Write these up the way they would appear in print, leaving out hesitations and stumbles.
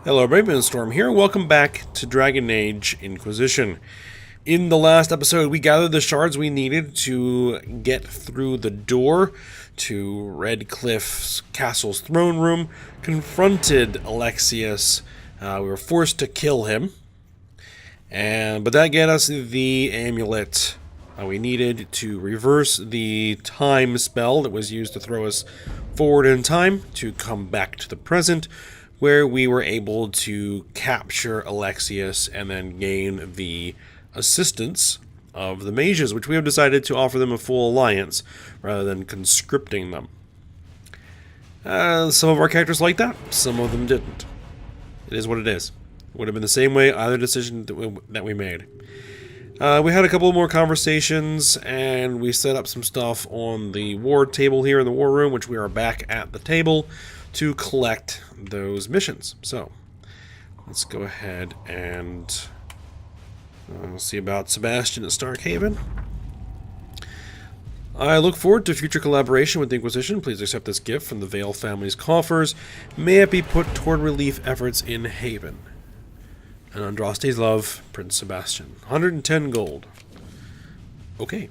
Hello, Storm here. Welcome back to Dragon Age Inquisition. In the last episode, we gathered the shards we needed to get through the door to Redcliffe's castle's throne room, confronted Alexius. We were forced to kill him, but that got us the amulet we needed to reverse the time spell that was used to throw us forward in time to come back to the present, where we were able to capture Alexius and then gain the assistance of the mages, which we have decided to offer them a full alliance rather than conscripting them. Some of our characters liked that, some of them didn't. It is what it is. It would have been the same way either decision that we made. We had a couple more conversations, and we set up some stuff on the war table here in the war room, which we are back at the table to collect those missions. So, let's go ahead and see about Sebastian at Starkhaven. I look forward to future collaboration with the Inquisition. Please accept this gift from the Vale family's coffers. May it be put toward relief efforts in Haven. And Andraste's love, Prince Sebastian. 110 gold. Okay.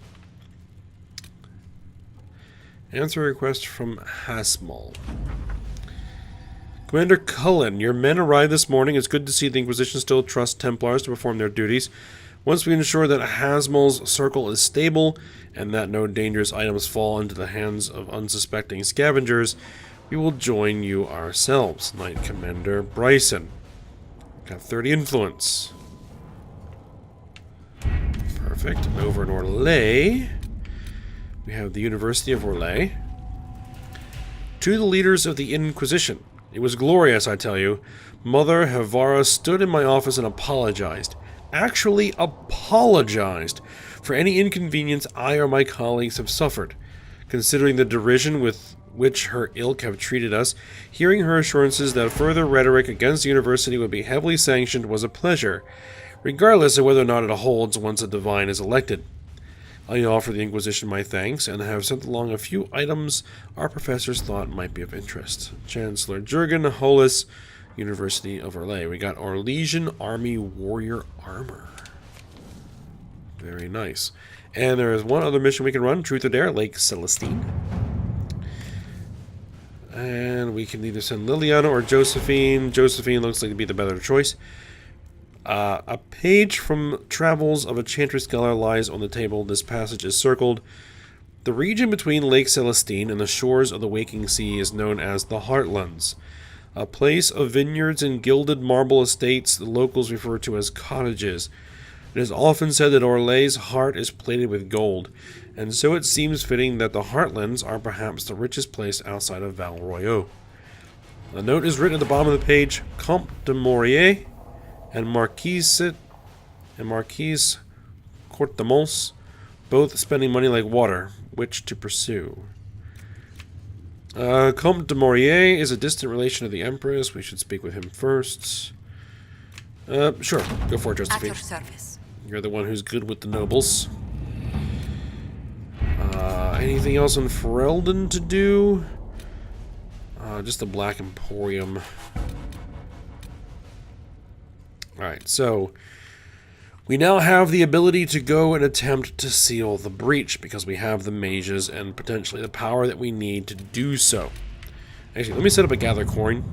Answer a request from Hasmal. Commander Cullen, your men arrived this morning. It's good to see the Inquisition still trust Templars to perform their duties. Once we ensure that Hasmal's circle is stable and that no dangerous items fall into the hands of unsuspecting scavengers, we will join you ourselves. Knight Commander Bryson. Got 30 influence. Perfect. And over in Orlais, we have the University of Orlais. To the leaders of the Inquisition. It was glorious, I tell you. Mother Havara stood in my office and apologized. Actually apologized for any inconvenience I or my colleagues have suffered. Considering the derision with which her ilk have treated us, hearing her assurances that further rhetoric against the university would be heavily sanctioned was a pleasure, regardless of whether or not it holds once a divine is elected. I offer the Inquisition my thanks, and have sent along a few items our professors thought might be of interest. Chancellor Jurgen Hollis, University of Orlais. We got Orlesian Army Warrior Armor. Very nice. And there is one other mission we can run, Truth or Dare, Lake Celestine. And we can either send Liliana or Josephine. Josephine looks like to be the better choice. A page from Travels of a Chantress Scholar lies on the table. This passage is circled. The region between Lake Celestine and the shores of the Waking Sea is known as the Heartlands, a place of vineyards and gilded marble estates the locals refer to as cottages. It is often said that Orlais's heart is plated with gold, and so it seems fitting that the Heartlands are perhaps the richest place outside of Val Royeaux. A note is written at the bottom of the page, Comte de Maurier and Marquise Courtemons, both spending money like water. Which to pursue? Comte de Maurier is a distant relation of the Empress. We should speak with him first. Sure. Go for it, Josephine. At your service. You're the one who's good with the nobles. Anything else on Ferelden to do? Just the Black Emporium. Alright, so we now have the ability to go and attempt to seal the breach because we have the mages and potentially the power that we need to do so. Actually, let me set up a gather coin.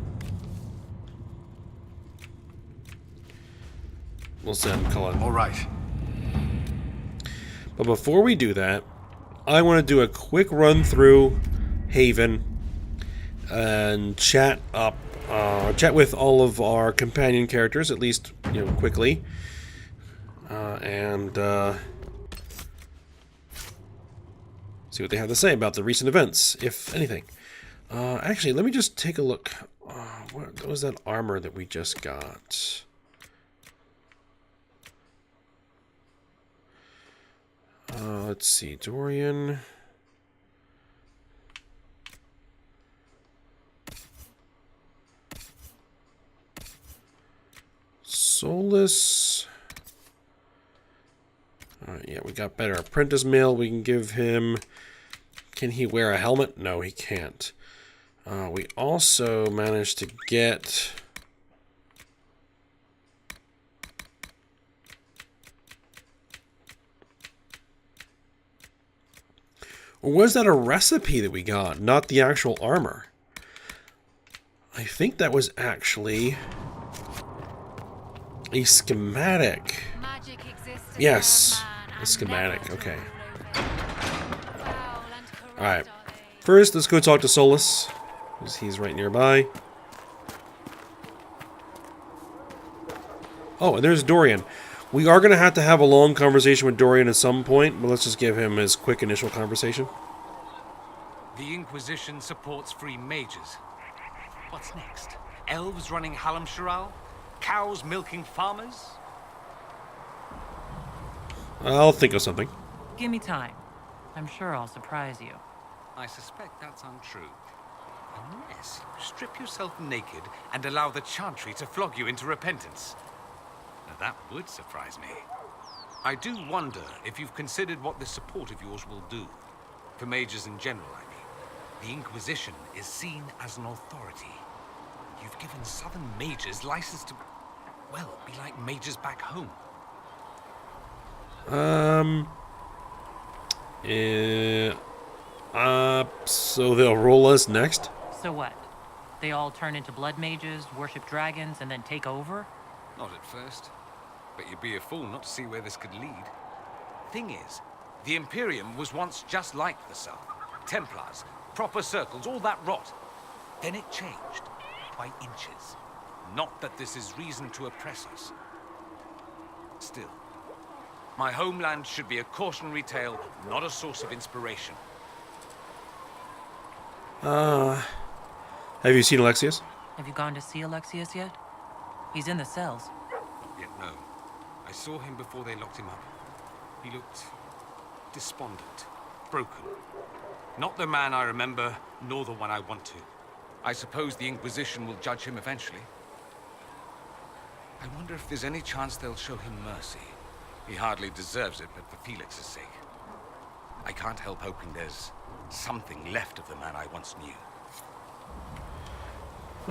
We'll send Cullen. All right. But before we do that, I want to do a quick run through Haven and chat with all of our companion characters, at least, quickly. And see what they have to say about the recent events, if anything. Actually, let me just take a look. What was that armor that we just got? Let's see, Dorian. Solus. Yeah, we got better apprentice mail we can give him. Can he wear a helmet? No, he can't. We also managed to get Or was that a recipe that we got, not the actual armor? I think that was actually a schematic. Yes, a schematic. Okay. Alright. First, let's go talk to Solus, because he's right nearby. Oh, and there's Dorian. We are going to have a long conversation with Dorian at some point, but let's just give him his quick initial conversation. The Inquisition supports free mages. What's next? Elves running Halam-Sharal? Cows milking farmers? I'll think of something. Give me time. I'm sure I'll surprise you. I suspect that's untrue. Unless you strip yourself naked and allow the Chantry to flog you into repentance. Now that would surprise me. I do wonder if you've considered what this support of yours will do. For mages in general, I mean. The Inquisition is seen as an authority. You've given southern mages license to, well, be like mages back home. So they'll roll us next? So what? They all turn into blood mages, worship dragons, and then take over? Not at first. But you'd be a fool not to see where this could lead. Thing is, the Imperium was once just like the South. Templars, proper circles, all that rot. Then it changed, by inches. Not that this is reason to oppress us. Still, my homeland should be a cautionary tale, not a source of inspiration. Have you seen Alexius? Have you gone to see Alexius yet? He's in the cells. Yet no. I saw him before they locked him up. He looked despondent, broken. Not the man I remember, nor the one I want to. I suppose the Inquisition will judge him eventually. I wonder if there's any chance they'll show him mercy. He hardly deserves it, but for Felix's sake. I can't help hoping there's something left of the man I once knew.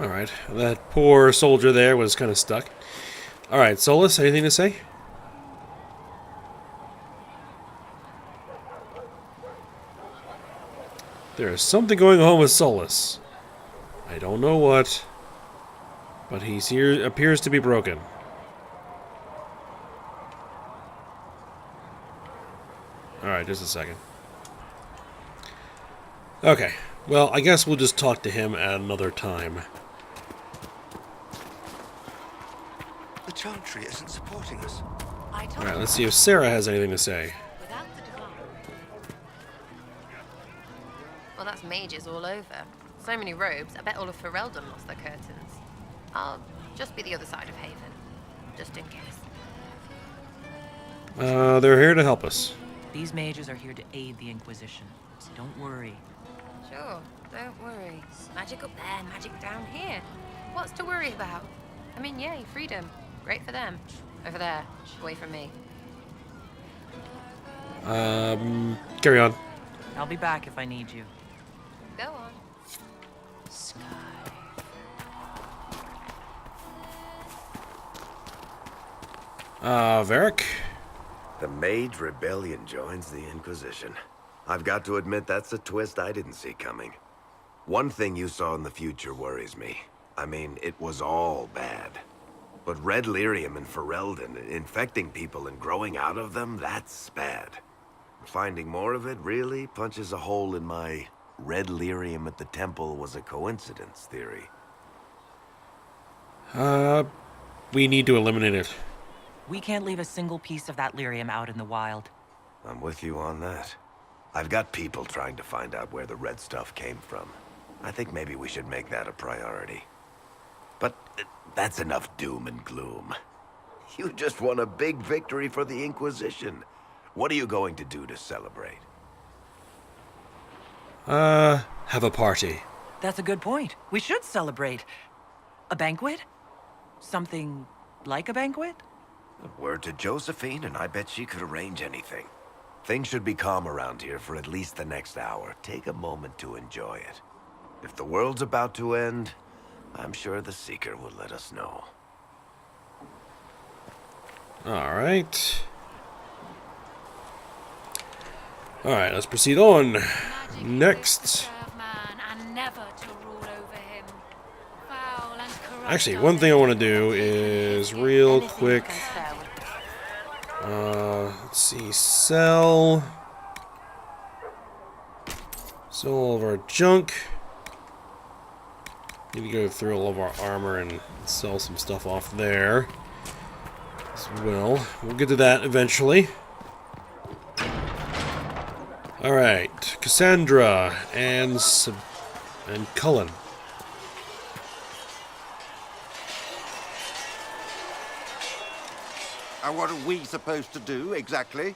Alright, that poor soldier there was kind of stuck. Alright, Solus, anything to say? There is something going on with Solus. I don't know what, but he's here, appears to be broken. Alright, just a second. Okay, well, I guess we'll just talk to him at another time. The Chantry isn't supporting us. Alright, let's see if Sarah has anything to say. Well, that's mages all over. So many robes, I bet all of Ferelden lost their curtains. I'll just be the other side of Haven, just in case. They're here to help us. These mages are here to aid the Inquisition, so don't worry. Sure, don't worry. Magic up there, magic down here. What's to worry about? I mean, yay, freedom. Great for them. Over there, away from me. Carry on. I'll be back if I need you. Go on. Sky. Varric? The Mage Rebellion joins the Inquisition. I've got to admit that's a twist I didn't see coming. One thing you saw in the future worries me. I mean, it was all bad. But red lyrium and Ferelden, infecting people and growing out of them, that's bad. Finding more of it really punches a hole in my red lyrium at the temple was a coincidence theory. We need to eliminate it. We can't leave a single piece of that lyrium out in the wild. I'm with you on that. I've got people trying to find out where the red stuff came from. I think maybe we should make that a priority. But that's enough doom and gloom. You just won a big victory for the Inquisition. What are you going to do to celebrate? Have a party. That's a good point. We should celebrate. A banquet? Something like a banquet? Word to Josephine, and I bet she could arrange anything. Things should be calm around here for at least the next hour. Take a moment to enjoy it. If the world's about to end, I'm sure the Seeker will let us know. Alright. Alright, let's proceed on. Magic is to Next. serve man and never to rule over him. Foul and corrupt Actually, are one thing I they want to who do have taken is his real Anything quick. against that would- Let's see. Sell. Sell all of our junk. Need to go through all of our armor and sell some stuff off there as well. We'll get to that eventually. Alright, Cassandra and Cullen. And what are we supposed to do, exactly?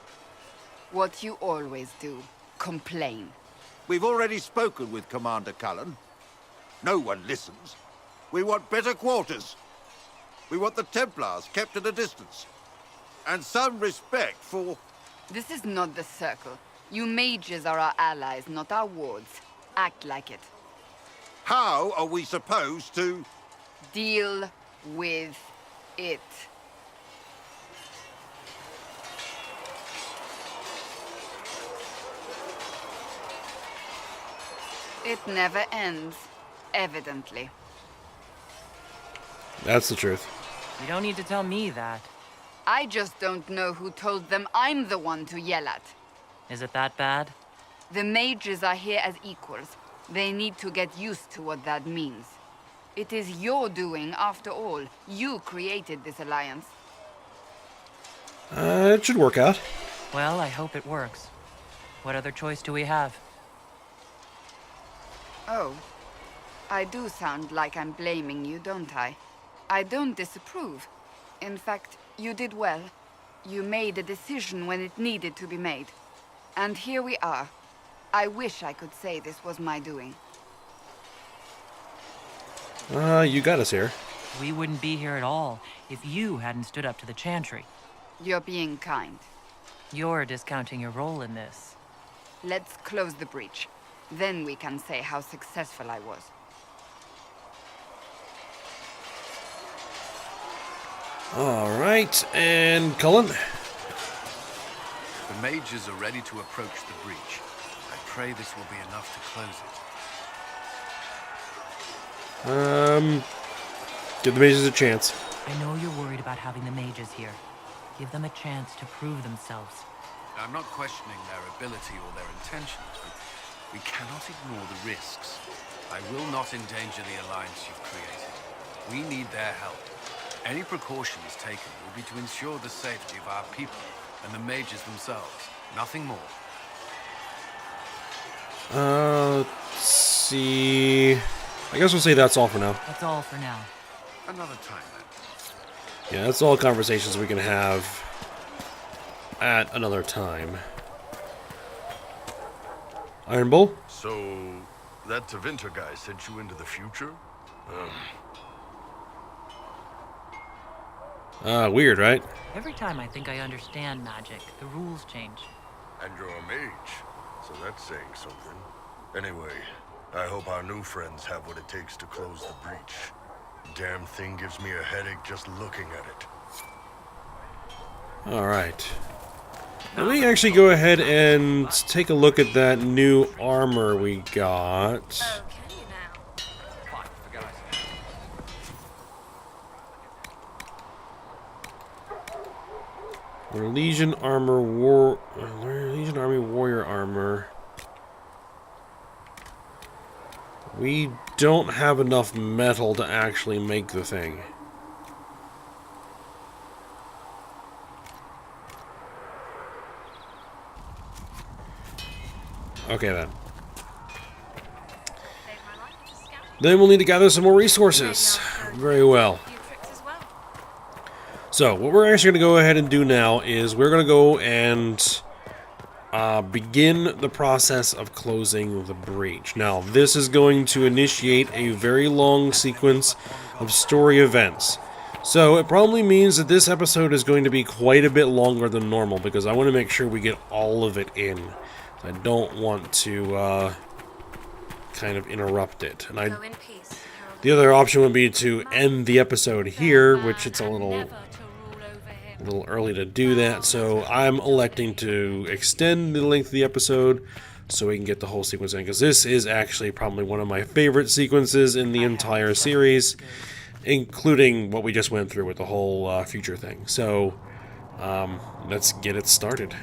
What you always do. Complain. We've already spoken with Commander Cullen. No one listens. We want better quarters. We want the Templars kept at a distance. And some respect for... This is not the Circle. You mages are our allies, not our wards. Act like it. How are we supposed to... Deal with it. It never ends, evidently. That's the truth. You don't need to tell me that. I just don't know who told them I'm the one to yell at. Is it that bad? The mages are here as equals. They need to get used to what that means. It is your doing, after all. You created this alliance. It should work out. Well, I hope it works. What other choice do we have? Oh. I do sound like I'm blaming you, don't I? I don't disapprove. In fact, you did well. You made a decision when it needed to be made. And here we are. I wish I could say this was my doing. You got us here. We wouldn't be here at all if you hadn't stood up to the Chantry. You're being kind. You're discounting your role in this. Let's close the breach. Then we can say how successful I was. Alright, and Cullen? The mages are ready to approach the breach. I pray this will be enough to close it. Give the mages a chance. I know you're worried about having the mages here. Give them a chance to prove themselves. I'm not questioning their ability or their intentions, but we cannot ignore the risks. I will not endanger the alliance you've created. We need their help. Any precautions taken will be to ensure the safety of our people and the mages themselves. Nothing more. Let's see. I guess we'll say that's all for now. That's all for now. Another time, then. Yeah, that's all conversations we can have at another time. Iron Bull? So, that Tevinter guy sent you into the future? Weird, right? Every time I think I understand magic, the rules change. And you're a mage, so that's saying something. Anyway, I hope our new friends have what it takes to close the breach. Damn thing gives me a headache just looking at it. Alright. Let me actually go ahead and take a look at that new armor we got. Okay, now. Fine, forget I said. Or Legion Army Warrior Armor. We don't have enough metal to actually make the thing. Okay then. Then we'll need to gather some more resources. Very well. So, what we're actually going to go ahead and do now is we're going to go and begin the process of closing the breach. Now, this is going to initiate a very long sequence of story events. So, it probably means that this episode is going to be quite a bit longer than normal because I want to make sure we get all of it in. I don't want to kind of interrupt it. And Go in peace. the other option would be to end the episode here, which it's a little a little early to do that, so I'm electing to extend the length of the episode so we can get the whole sequence in, because this is actually probably one of my favorite sequences in the entire series, including what we just went through with the whole future thing. So let's get it started.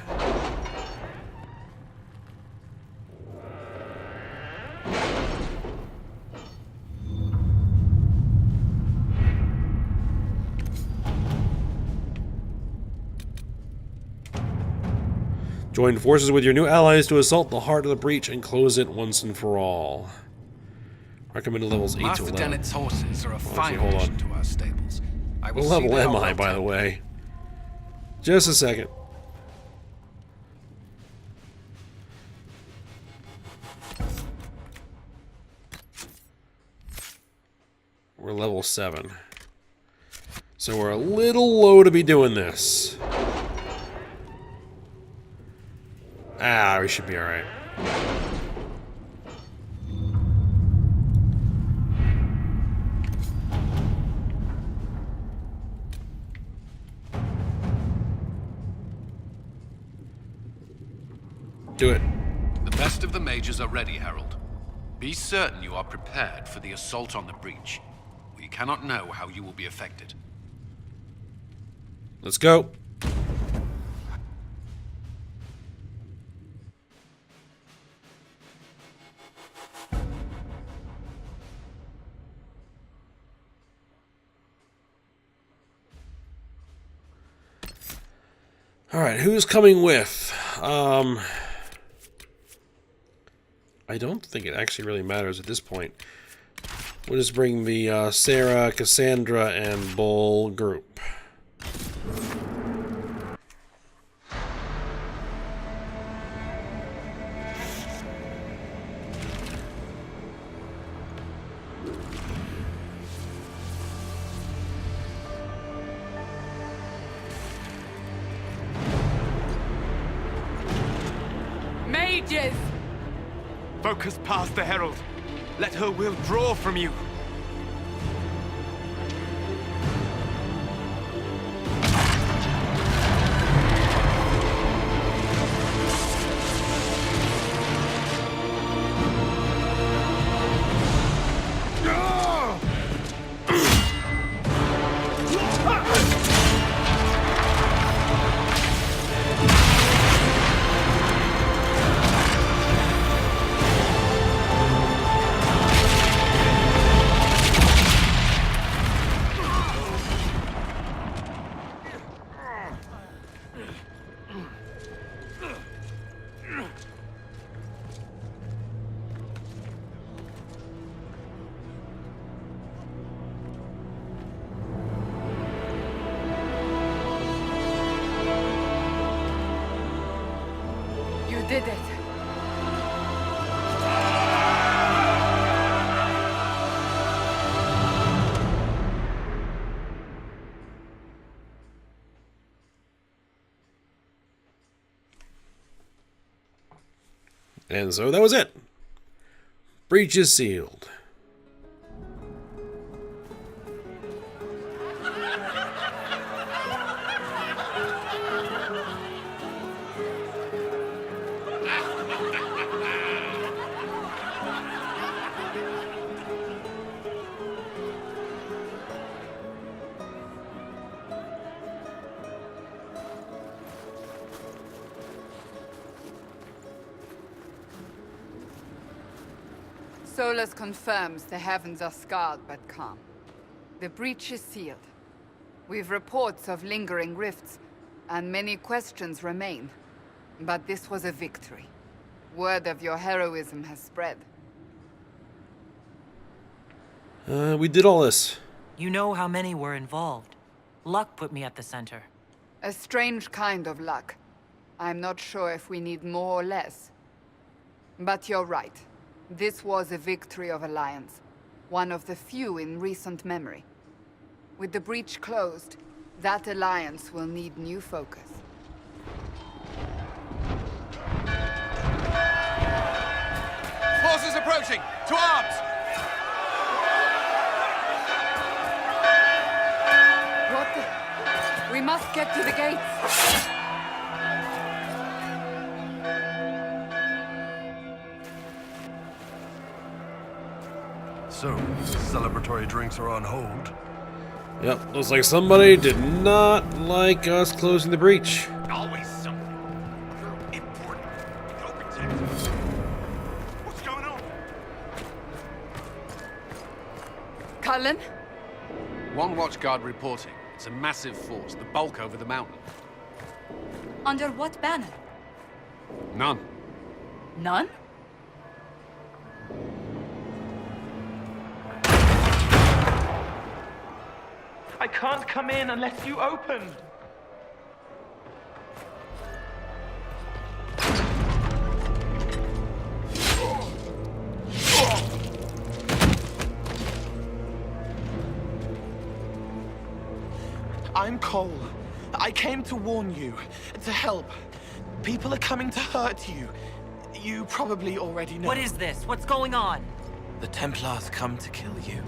Join forces with your new allies to assault the heart of the breach and close it once and for all. Recommended levels 8 to Master 11. Dennett's horses are a fine hold addition on. to our stables. I will What see level they am are I, well by the tended. way? Just a second. We're level 7. So we're a little low to be doing this. Ah, we should be alright. Do it. The best of the mages are ready, Herald. Be certain you are prepared for the assault on the breach. We cannot know how you will be affected. Let's go. Alright, who's coming with? I don't think it actually really matters at this point. We'll just bring the Sarah, Cassandra, and Bull group. Mages! Focus past the Herald. Let her will draw from you. You did it. And so that was it. Breach is sealed. Solus confirms the heavens are scarred but calm. The breach is sealed. We've reports of lingering rifts, and many questions remain. But this was a victory. Word of your heroism has spread. We did all this. You know how many were involved. Luck put me at the center. A strange kind of luck. I'm not sure if we need more or less. But you're right. This was a victory of Alliance. One of the few in recent memory. With the breach closed, that alliance will need new focus. Forces approaching! To arms! What the... We must get to the gates. So, celebratory drinks are on hold. Yep, looks like somebody did not like us closing the breach. Always something. You're important. Go protect us. What's going on? Cullen? One watchguard reporting. It's a massive force, the bulk over the mountain. Under what banner? None. None? I can't come in unless you open. I'm Cole. I came to warn you, to help. People are coming to hurt you. You probably already know. What is this? What's going on? The Templars come to kill you.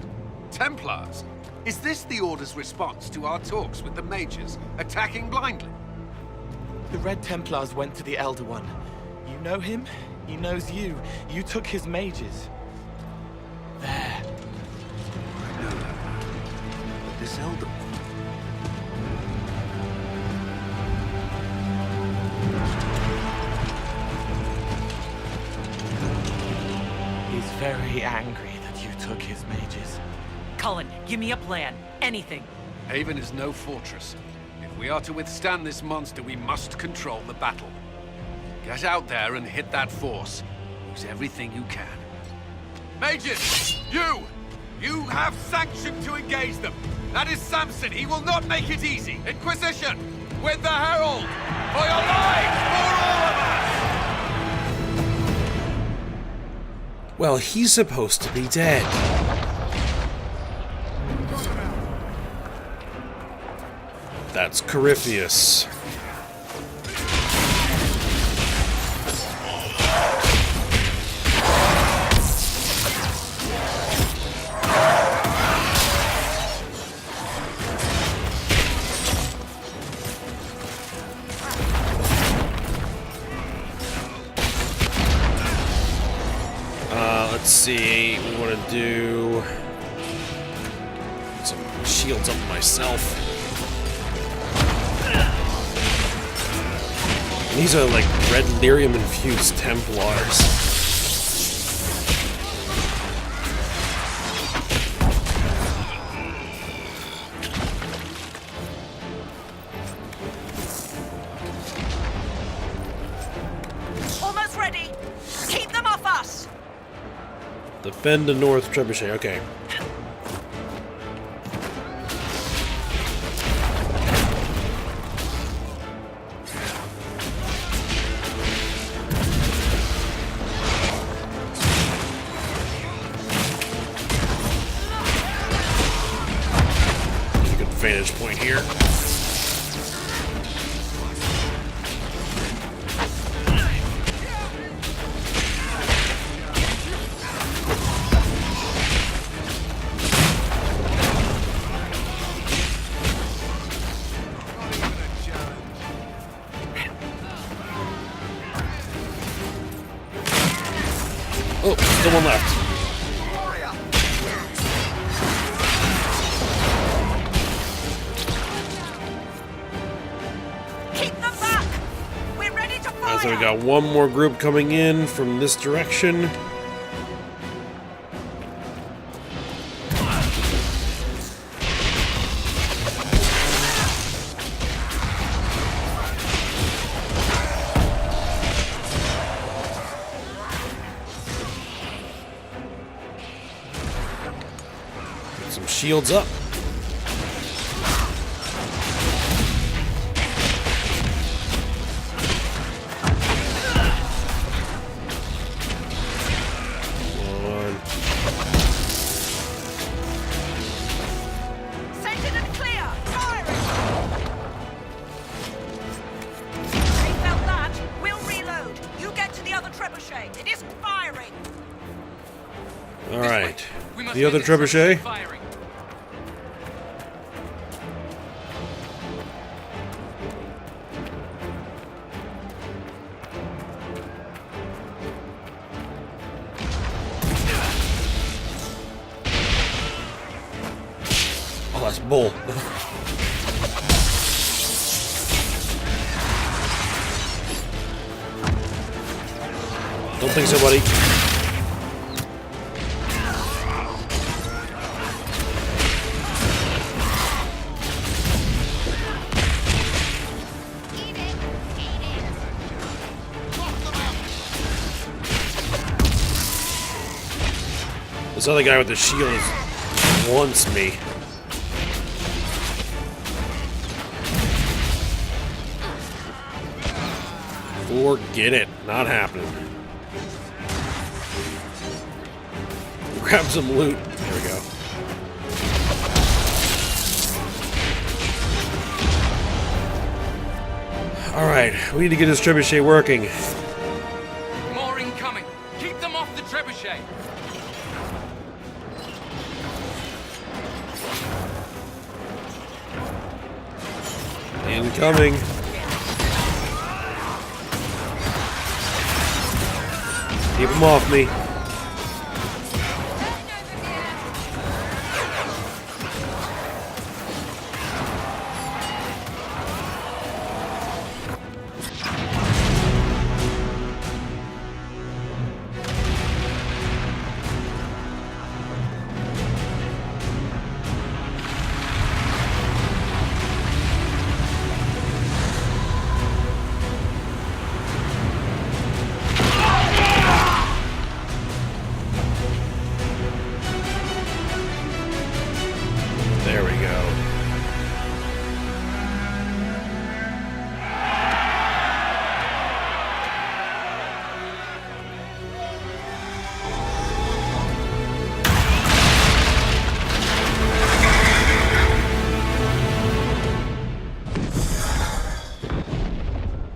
Templars? Is this the Order's response to our talks with the mages, attacking blindly? The Red Templars went to the Elder One. You know him, he knows you. You took his mages. There. I know that. But this Elder One... He's very angry that you took his mages. Cullen, give me a plan. Anything. Haven is no fortress. If we are to withstand this monster, we must control the battle. Get out there and hit that force. Use everything you can. Mages! You have sanction to engage them. That is Samson. He will not make it easy. Inquisition! With the Herald! For your lives! For all of us! Well, he's supposed to be dead. That's Corypheus. Let's see, we want to do some shields up myself. These are like red lyrium infused templars. Almost ready. Keep them off us. Defend the north trebuchet, okay. Good vantage point here. Oh, still one left. Keep them back. We're ready to fire. So we got one more group coming in from this direction. Get some shields up. Send and clear. Firing. They felt that. We'll reload. You get to the other trebuchet. It isn't firing. All right. The other trebuchet. Oh, that's bull. Don't think so, buddy. This other guy with the shield wants me. Forget it. Not happening. Grab some loot. There we go. Alright, we need to get this trebuchet working. More incoming. Keep them off the trebuchet. Incoming. Keep them off me. There we go.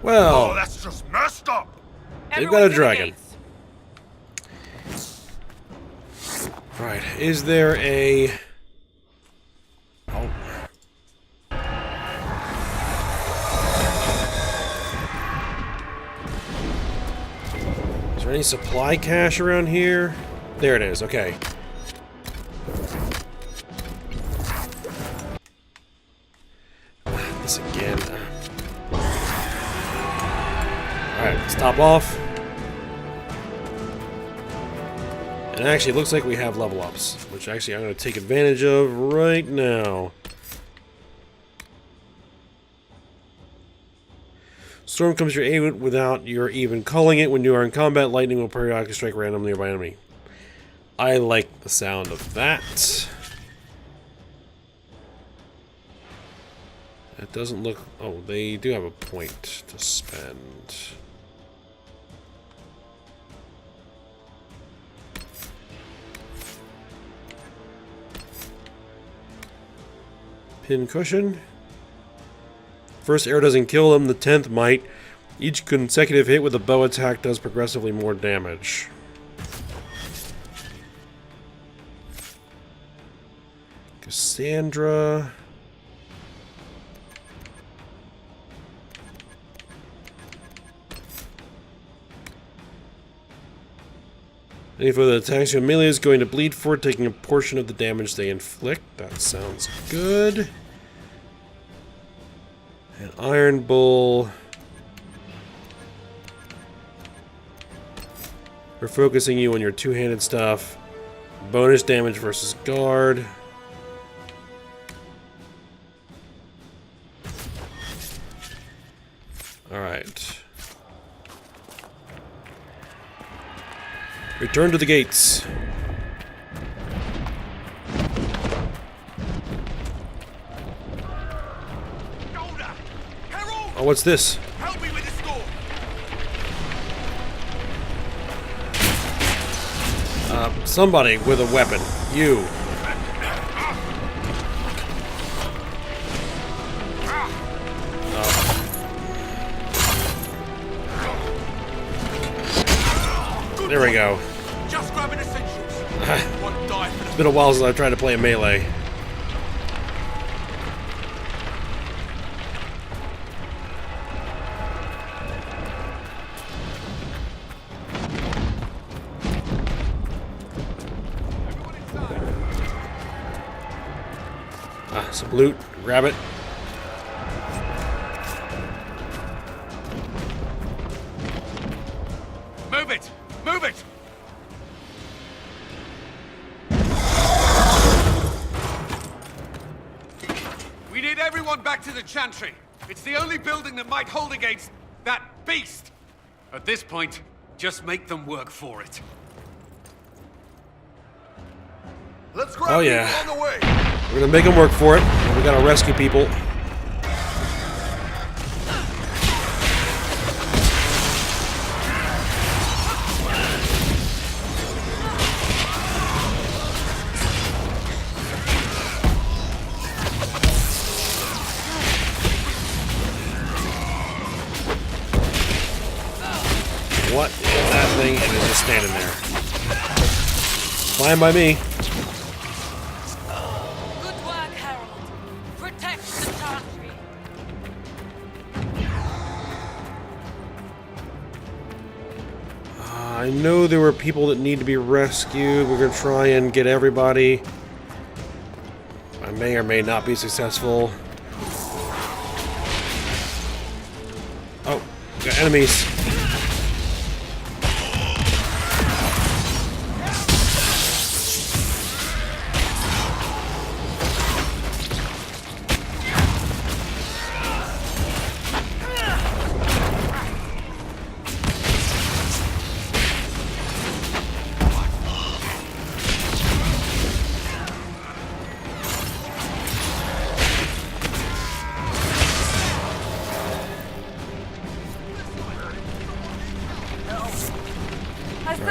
Well, that's just messed up. they've got a dragon. Right, is there a... Oh. Is there any supply cache around here? There it is, okay. This again. Alright, let's top off. And actually, it looks like we have level ups, which actually I'm going to take advantage of right now. Storm comes to your aid without your even calling it. When you are in combat, lightning will periodically strike randomly nearby enemy. I like the sound of that. It doesn't look... Oh, they do have a point to spend. Pin cushion. First arrow doesn't kill them, the 10th might. Each consecutive hit with a bow attack does progressively more damage. Cassandra. Any further attacks, your melee is going to bleed for it, taking a portion of the damage they inflict. That sounds good. An Iron Bull. We're focusing you on your two-handed stuff. Bonus damage versus guard. Alright. Return to the gates. Oh, what's this? Help me with this door. Somebody with a weapon. You. There we go. Just grabbing essentials. One die for the... It's been a while since I've tried to play a melee. Some loot. Grab it. Move it! Move it! We need everyone back to the Chantry. It's the only building that might hold against that beast. At this point, just make them work for it. Let's grab Oh, yeah. people on the way. We're gonna make them work for it. We gotta rescue people. What is that thing? And it's just standing there. Fine by me. Good work, Herald. Protect the Chantry. I know there were people that need to be rescued. We're gonna try and get everybody. I may or may not be successful. Oh, got enemies.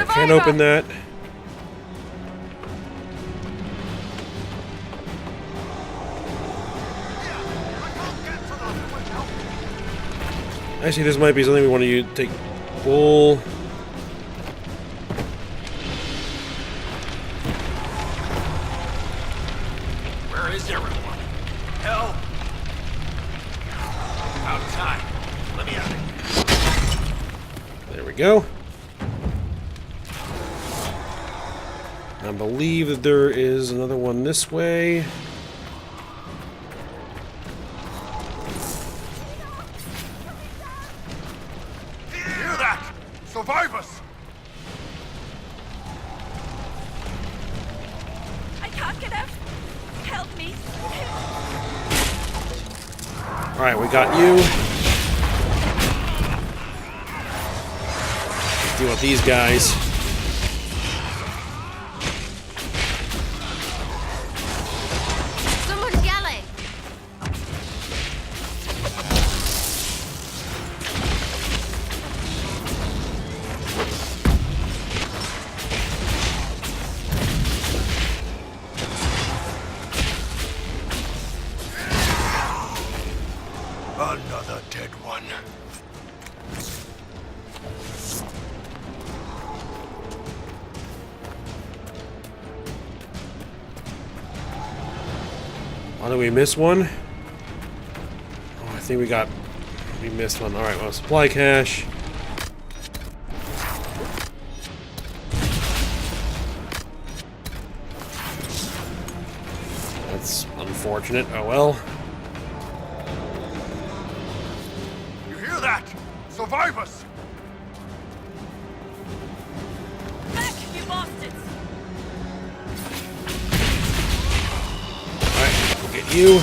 Can't open that. Actually, this might be something we want to take. Bull. Where is everyone? Help! Out of time. Let me out of here. There we go. I believe that there is another one this way. Hear that? Survive us! I can't get out. Help me. Alright, we got you. Let's deal with these guys. Someone's yelling. Another dead one. Oh, did we miss one? Oh, I think we missed one. Alright, well, supply cache. That's unfortunate. Oh well. You hear that? Survive us! Back, you bastards. Alright, we'll get you.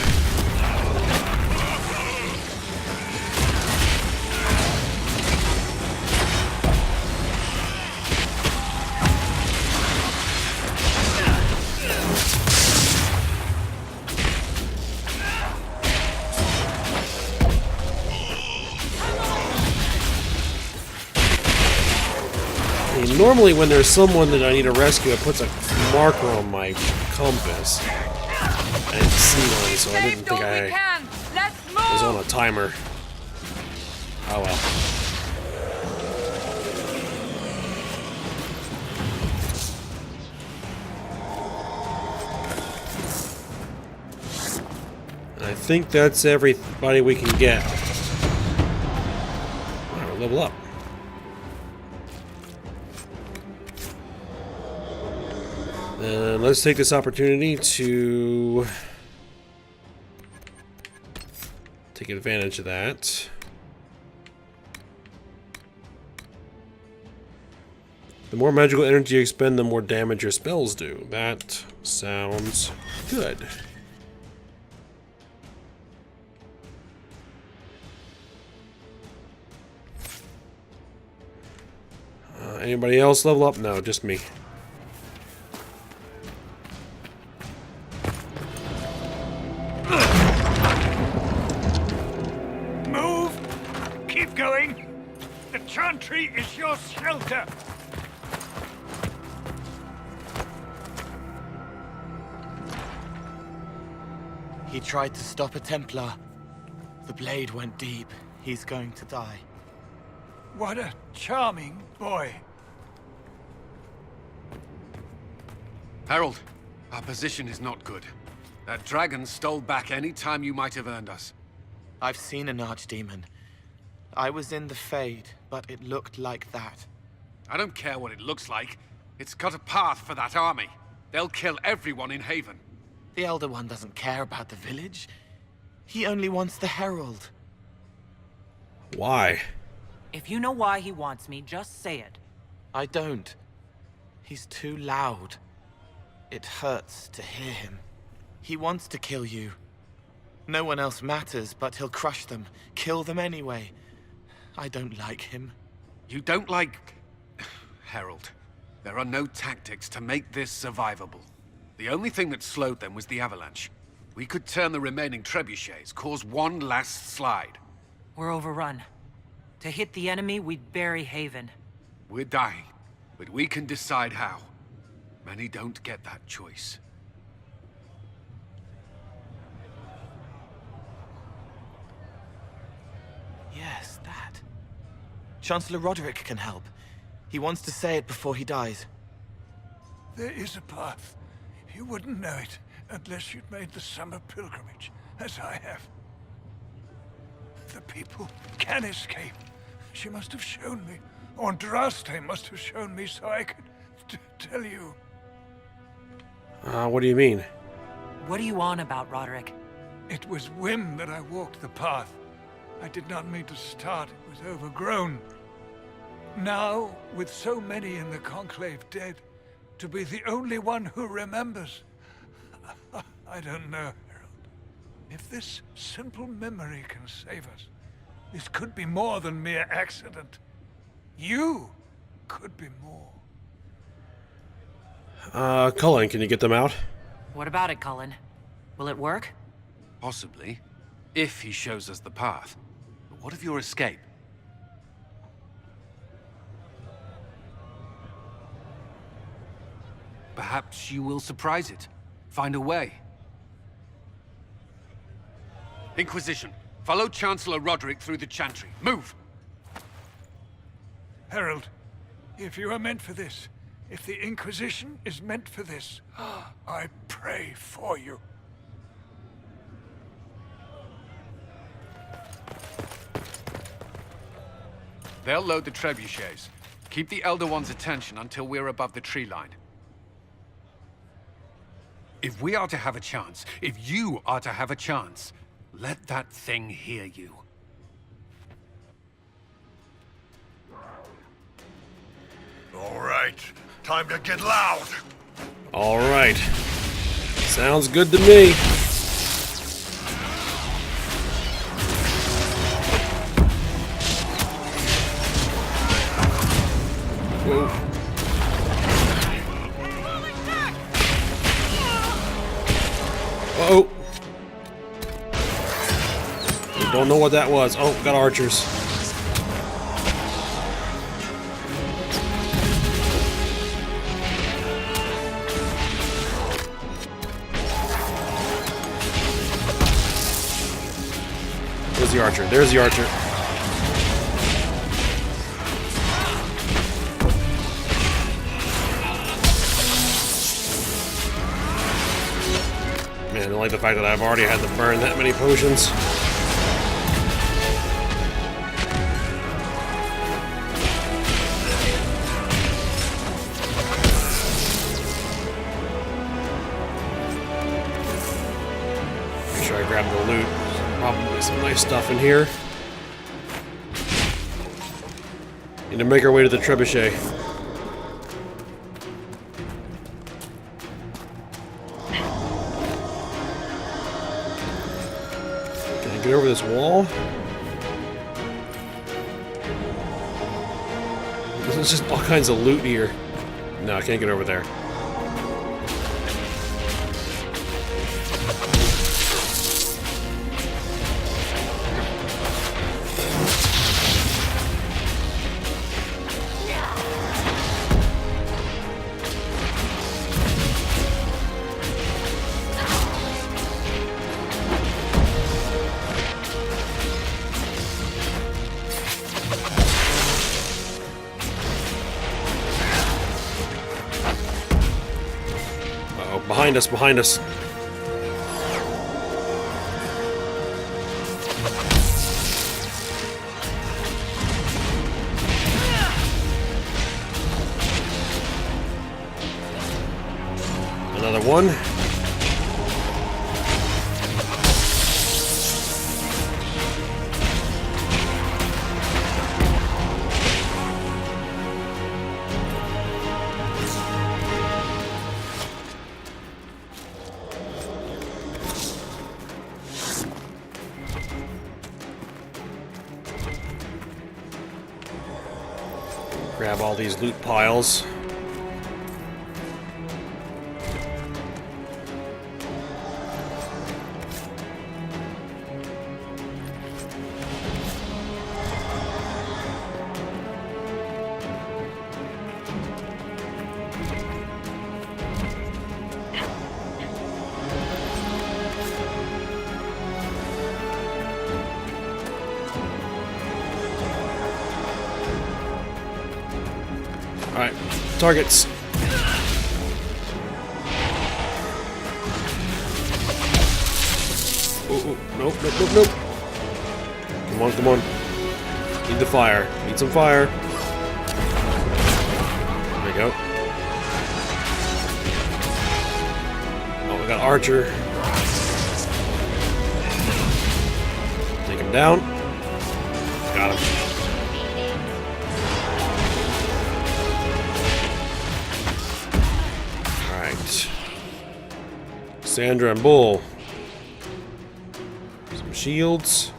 Normally when there's someone that I need to rescue, it puts a marker on my compass. I didn't see one, so I didn't think I was on a timer. Oh well. I think that's everybody we can get. Alright, we'll level up. Let's take this opportunity to take advantage of that. The more magical energy you expend, the more damage your spells do. That sounds good. Anybody else level up? No, just me. Move! Keep going! The chantry is your shelter! He tried to stop a Templar. The blade went deep. He's going to die. What a charming boy. Harold, our position is not good. That dragon stole back any time you might have earned us. I've seen an archdemon. I was in the Fade, but it looked like that. I don't care what it looks like. It's got a path for that army. They'll kill everyone in Haven. The Elder One doesn't care about the village. He only wants the Herald. Why? If you know why he wants me, just say it. I don't. He's too loud. It hurts to hear him. He wants to kill you. No one else matters, but he'll crush them, kill them anyway. I don't like him. You don't like... Harold, there are no tactics to make this survivable. The only thing that slowed them was the avalanche. We could turn the remaining trebuchets, cause one last slide. We're overrun. To hit the enemy, we'd bury Haven. We're dying, but we can decide how. Many don't get that choice. Yes, that. Chancellor Roderick can help. He wants to say it before he dies. There is a path. You wouldn't know it unless you'd made the summer pilgrimage, as I have. The people can escape. She must have shown me. Or Andraste must have shown me so I could tell you. What do you mean? What are you on about, Roderick? It was whim that I walked the path. I did not mean to start. It was overgrown. Now, with so many in the Conclave dead, to be the only one who remembers. I don't know, Harold. If this simple memory can save us, this could be more than mere accident. You could be more. Cullen, can you get them out? What about it, Cullen? Will it work? Possibly, if he shows us the path. But what of your escape? Perhaps you will surprise it. Find a way. Inquisition, follow Chancellor Roderick through the Chantry. Move! Harold, if you are meant for this, if the Inquisition is meant for this, I pray for you. They'll load the trebuchets. Keep the Elder One's attention until we're above the tree line. If we are to have a chance, if you are to have a chance, let that thing hear you. All right, time to get loud. All right. Sounds good to me. Whoa. Uh-oh. Don't know what that was. Oh, got archers. There's the archer. There's the archer. Man, I don't like the fact that I've already had to burn that many potions. Make sure I grab the loot. Probably some nice stuff in here. Need to make our way to the trebuchet. Can I get over this wall? There's just all kinds of loot here. No, I can't get over there. Behind us, behind us. Another one. Grab all these loot piles. Alright, targets. Nope, nope, nope, nope. Come on, come on. Need the fire. Need some fire. There we go. Oh, we got Archer. Take him down. Got him. Sandra and Bull. Some shields.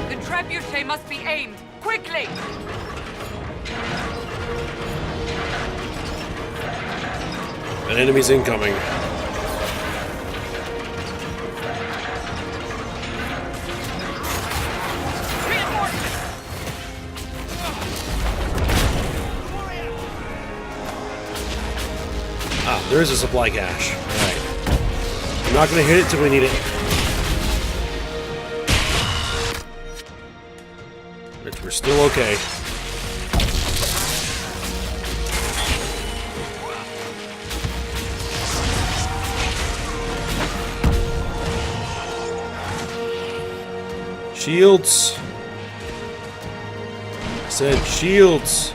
The trebuchet must be aimed. Quickly! An enemy's incoming. Ah, there is a supply cache. Alright. I'm not gonna hit it till we need it. But we're still okay. Shields. I said shields.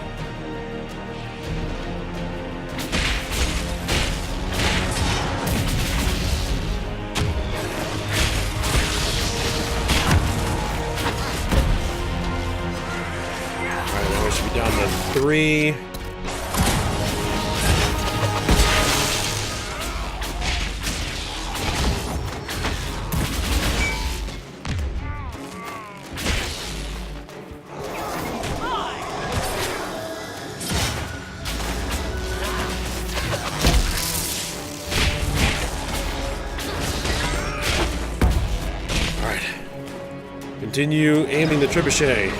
Down to 3. All right. Continue aiming the trebuchet.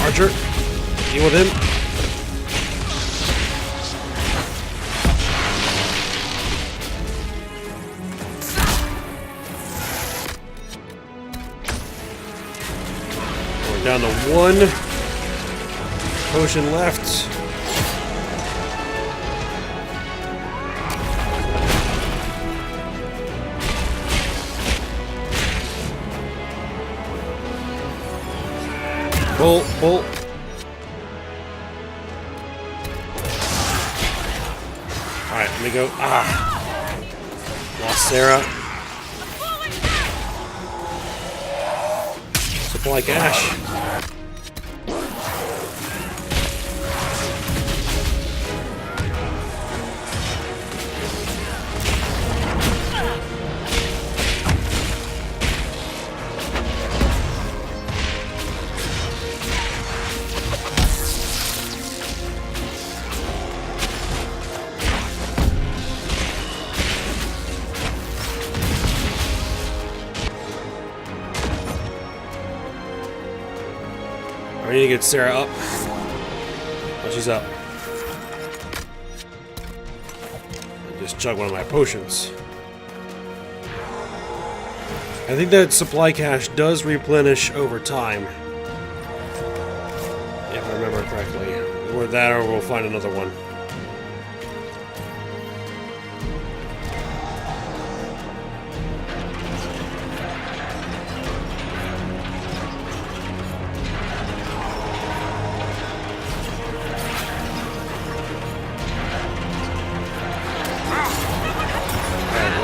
Archer, deal with him. We're down to 1. Potion left. Pull, pull. Alright, let me go. Ah. Lost Sarah. Supply cash. I need to get Sarah up. Oh, she's up. I just chug one of my potions. I think that supply cache does replenish over time. If I remember correctly. Or that, or we'll find another one.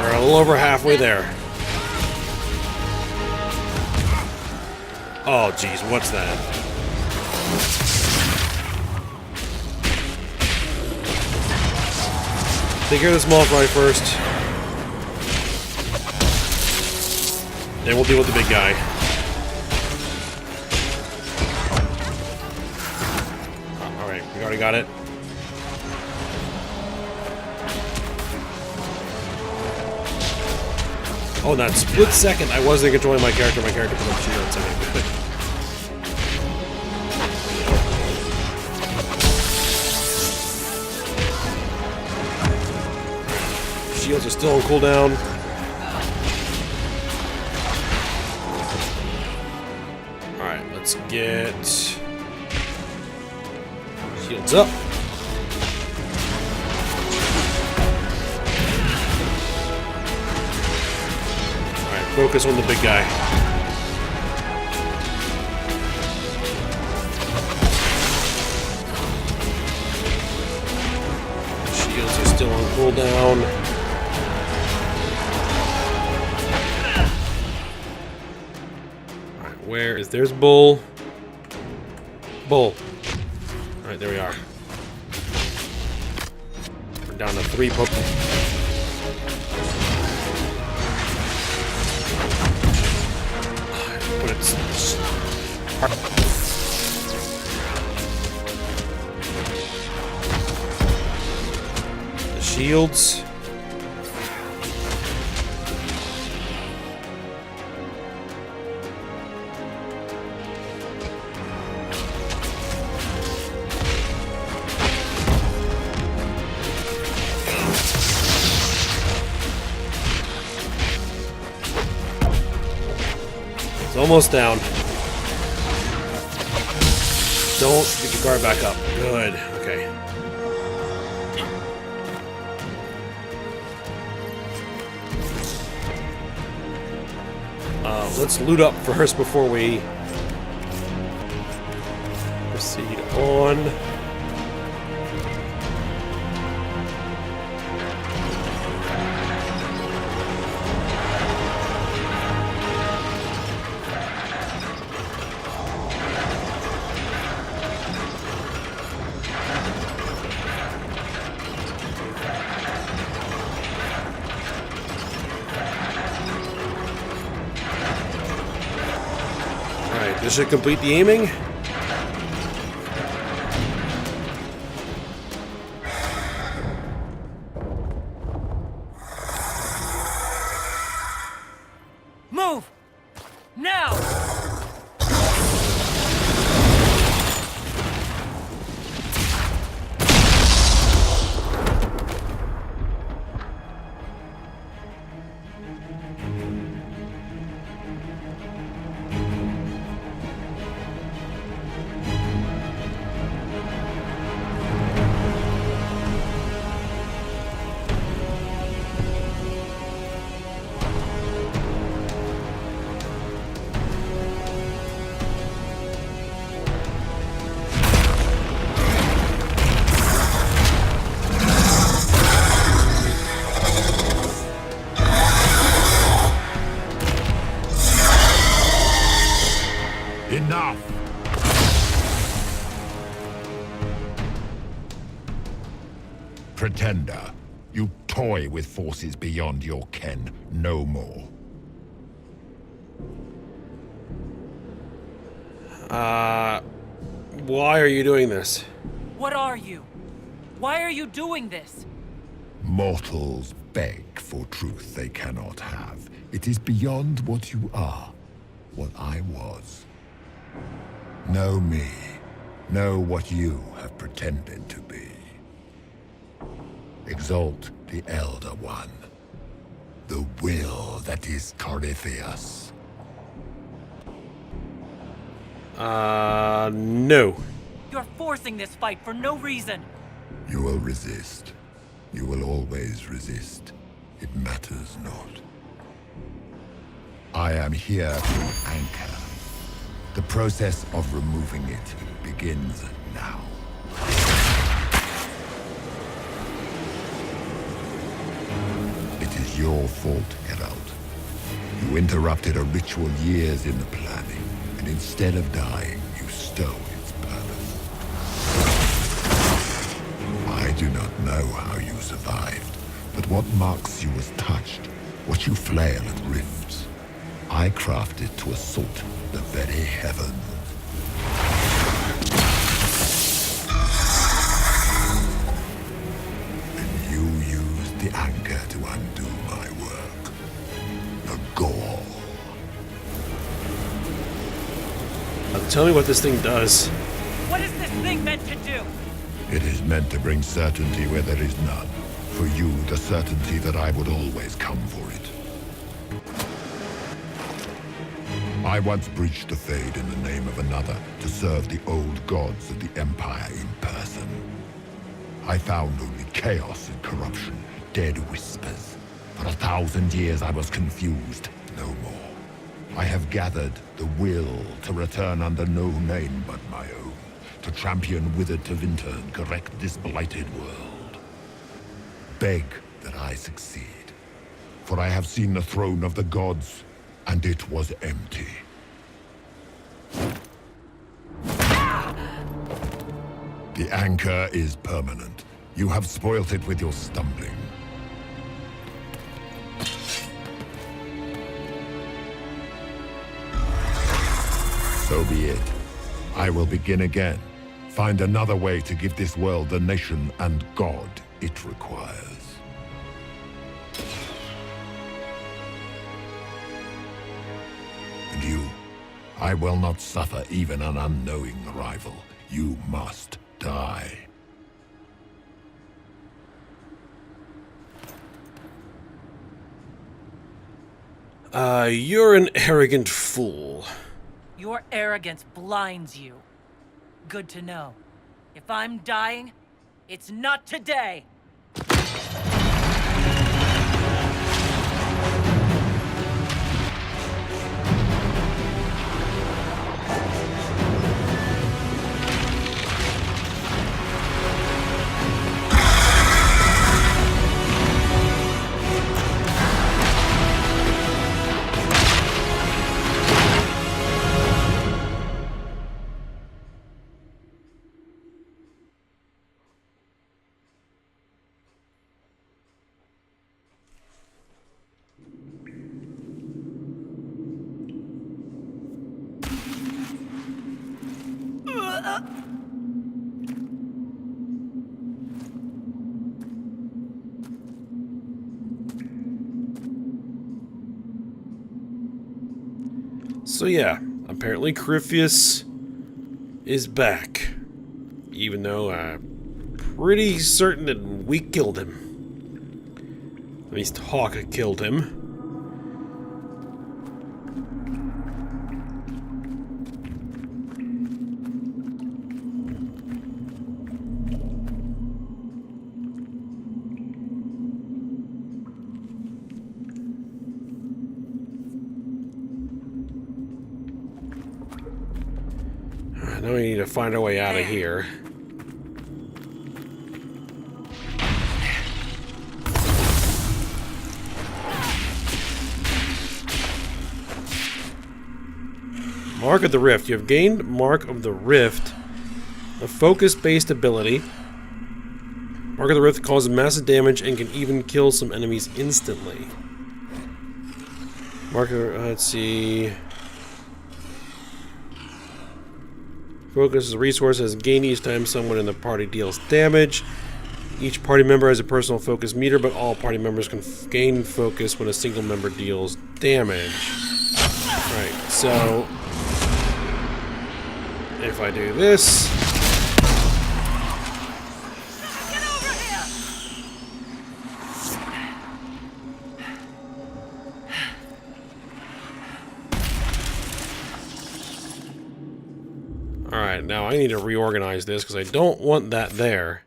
A little over halfway there. Oh, geez, what's that? Take care of this moth right first. Then we'll deal with the big guy. Alright, we already got it. Oh, in that split second, I wasn't controlling my character. My character put up shields. Shields are still on cooldown. Alright, let's get shields up. Focus on the big guy. Shields are still on cooldown. Alright, where is... There's Bull. Bull. Alright, there we are. We're down to 3 Pokemon. The shields. It's almost down. Don't get your guard back up. Good. Okay. Let's loot up first before we proceed on. This should complete the aiming. Move! Now! pretender. You toy with forces beyond your ken, no more. Why are you doing this? What are you? Why are you doing this? Mortals beg for truth they cannot have. It is beyond what you are, what I was. Know me. Know what you have pretended to be. Exalt the Elder One. The will that is Corypheus. No. You're forcing this fight for no reason. You will resist. You will always resist. It matters not. I am here to anchor. The process of removing it begins now. It is your fault, Herald. You interrupted a ritual years in the planning, and instead of dying, you stole its purpose. I do not know how you survived, but what marks you as touched, what you flail at rifts, I crafted to assault the very heavens. And you used the anchor to undo my work. The gall. Now tell me what this thing does. What is this thing meant to do? It is meant to bring certainty where there is none. For you, the certainty that I would always come for it. I once breached the Fade in the name of another to serve the old gods of the Empire in person. I found only chaos and corruption, dead whispers. For 1,000 years I was confused, no more. I have gathered the will to return under no name but my own, to champion withered to winter and correct this blighted world. Beg that I succeed, for I have seen the throne of the gods, and it was empty. The anchor is permanent. You have spoilt it with your stumbling. So be it. I will begin again. Find another way to give this world the nation and God it requires. And you, I will not suffer even an unknowing rival. You must die. You're an arrogant fool. Your arrogance blinds you. Good to know. If I'm dying, it's not today. So yeah, apparently Corypheus is back. Even though I'm pretty certain that we killed him. At least Hawk killed him. Now we need to find our way out of here. Mark of the Rift. You have gained Mark of the Rift, a focus-based ability. Mark of the Rift causes massive damage and can even kill some enemies instantly. Let's see. Focus is a resource as gained each time someone in the party deals damage. Each party member has a personal focus meter, but all party members can gain focus when a single member deals damage. Right, so if I do this, Get over here! alright, now I need to reorganize this because I don't want that there.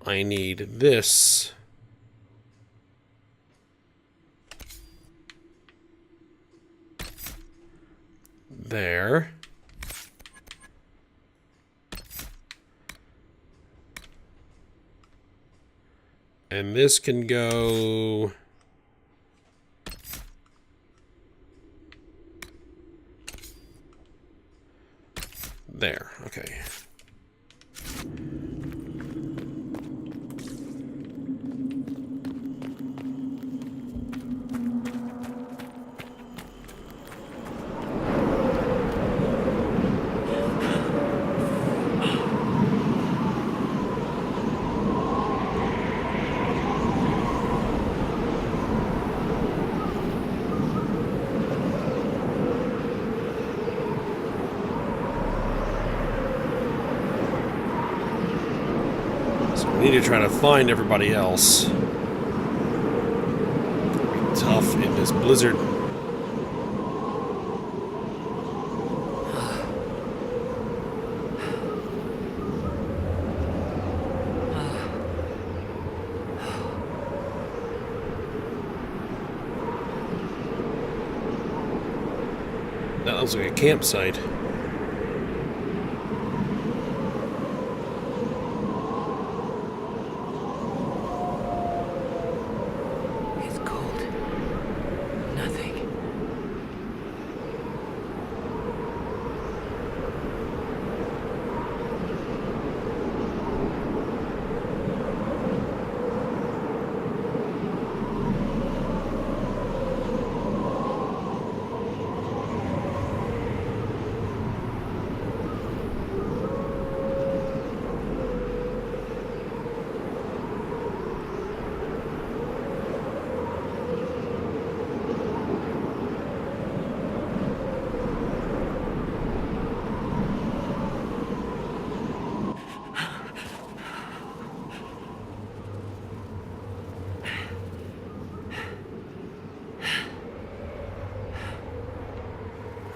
I need this there. And this can go there. Okay. I need to try to find everybody else. It's gonna be tough in this blizzard. That looks like a campsite.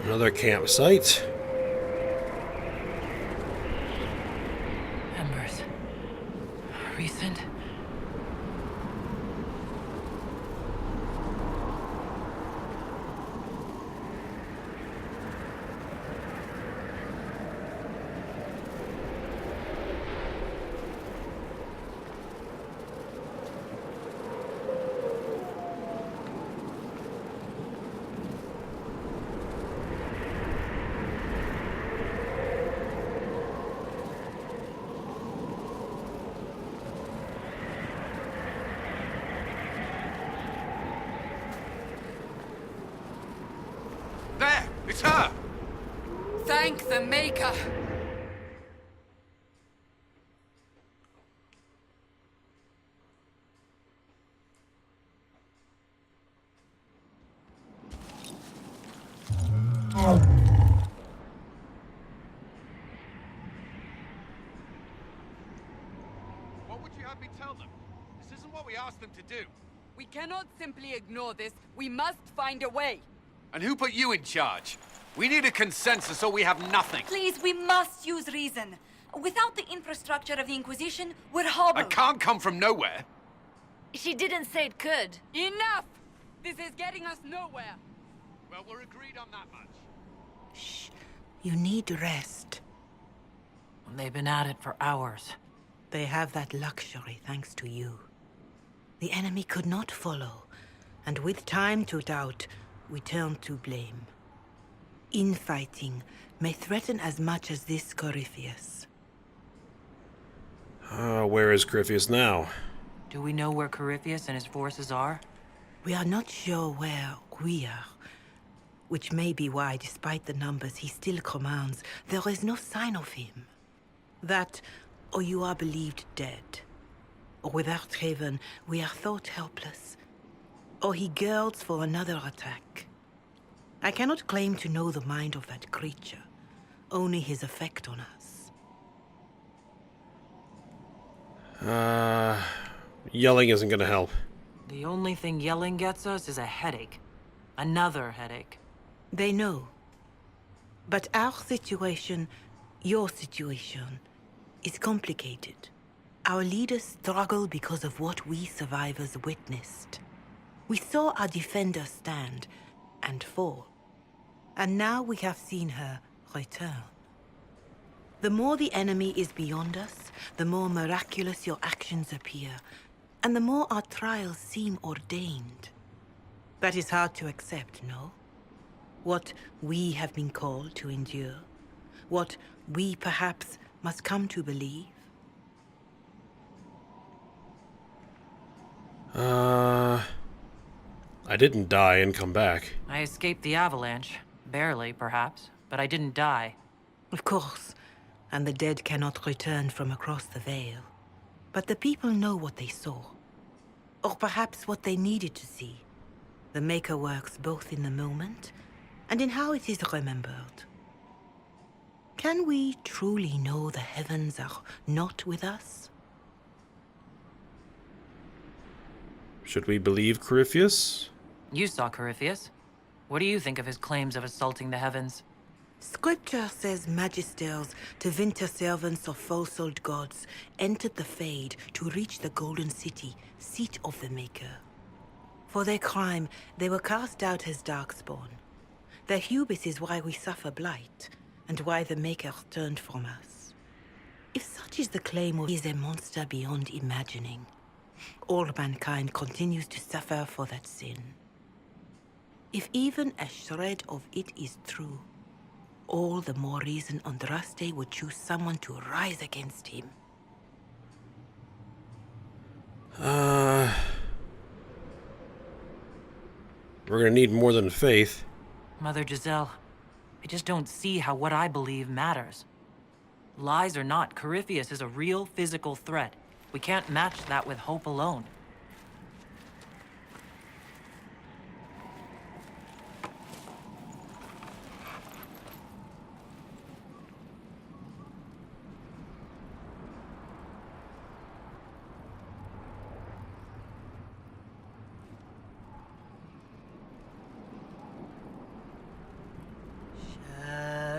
Another campsite. Embers. Recent. There! It's her! Thank the Maker. What would you have me tell them? This isn't what we asked them to do. We cannot simply ignore this. We must find a way. And who put you in charge? We need a consensus or we have nothing. Please, we must use reason. Without the infrastructure of the Inquisition, we're hobbled. I can't come from nowhere. She didn't say it could. Enough! This is getting us nowhere. Well, we're agreed on that much. Shh. You need rest. They've been at it for hours. They have that luxury thanks to you. The enemy could not follow, and with time to doubt, we turn to blame. Infighting may threaten as much as this Corypheus. Where is Corypheus now? Do we know where Corypheus and his forces are? We are not sure where we are, which may be why, despite the numbers he still commands, there is no sign of him. That, or you are believed dead. Or without Haven, we are thought helpless. Or he girds for another attack. I cannot claim to know the mind of that creature, only his effect on us. Yelling isn't gonna help. The only thing yelling gets us is a headache. Another headache. They know. But our situation, your situation, is complicated. Our leaders struggle because of what we survivors witnessed. We saw our defender stand and fall. And now we have seen her return. The more the enemy is beyond us, the more miraculous your actions appear, and the more our trials seem ordained. That is hard to accept, no? What we have been called to endure, what we perhaps must come to believe. I didn't die and come back. I escaped the avalanche. Barely, perhaps, but I didn't die. Of course, and the dead cannot return from across the veil. But the people know what they saw. Or perhaps what they needed to see. The Maker works both in the moment and in how it is remembered. Can we truly know the heavens are not with us? Should we believe Corypheus? You saw Corypheus. What do you think of his claims of assaulting the heavens? Scripture says magisters, divinter servants of false-souled gods, entered the Fade to reach the Golden City, seat of the Maker. For their crime, they were cast out as darkspawn. Their hubris is why we suffer blight, and why the Maker turned from us. If such is the claim, he is a monster beyond imagining. All mankind continues to suffer for that sin. If even a shred of it is true, all the more reason Andraste would choose someone to rise against him. We're gonna need more than faith. Mother Giselle, I just don't see how what I believe matters. Lies or not, Corypheus is a real physical threat. We can't match that with hope alone.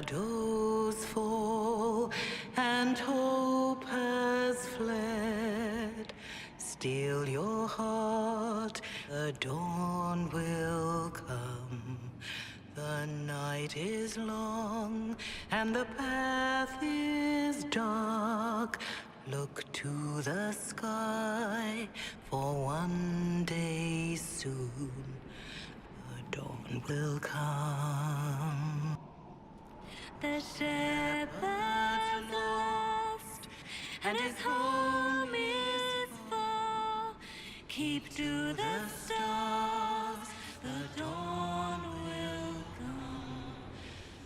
Shadows fall and hope has fled. Still your heart, the dawn will come. The night is long and the path is dark. Look to the sky, for one day soon the dawn will come. The shepherd's lost, and his home is far. Keep to the stars, the dawn will come.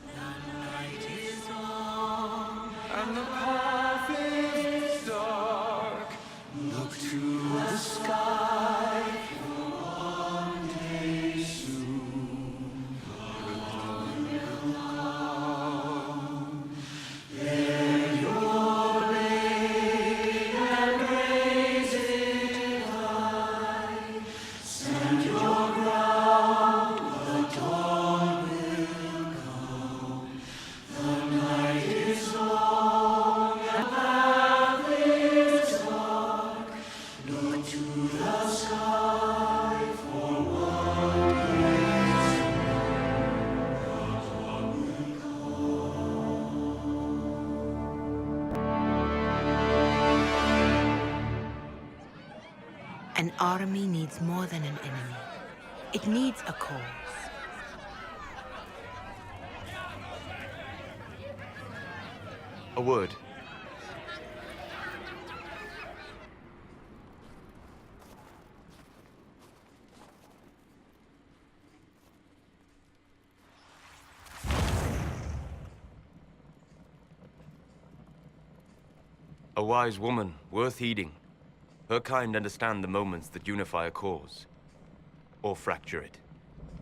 The night is long, And the path is dark. look to the sky. One day soon, the dawn will come. Bear your blade and raise it high. Stand your ground, the dawn will come. The night is long, and the path is dark. Look to the sky, for one day soon the dawn will An army needs more than an enemy. It needs a cause. A word. A wise woman, worth heeding. Her kind understand the moments that unify a cause. Or fracture it.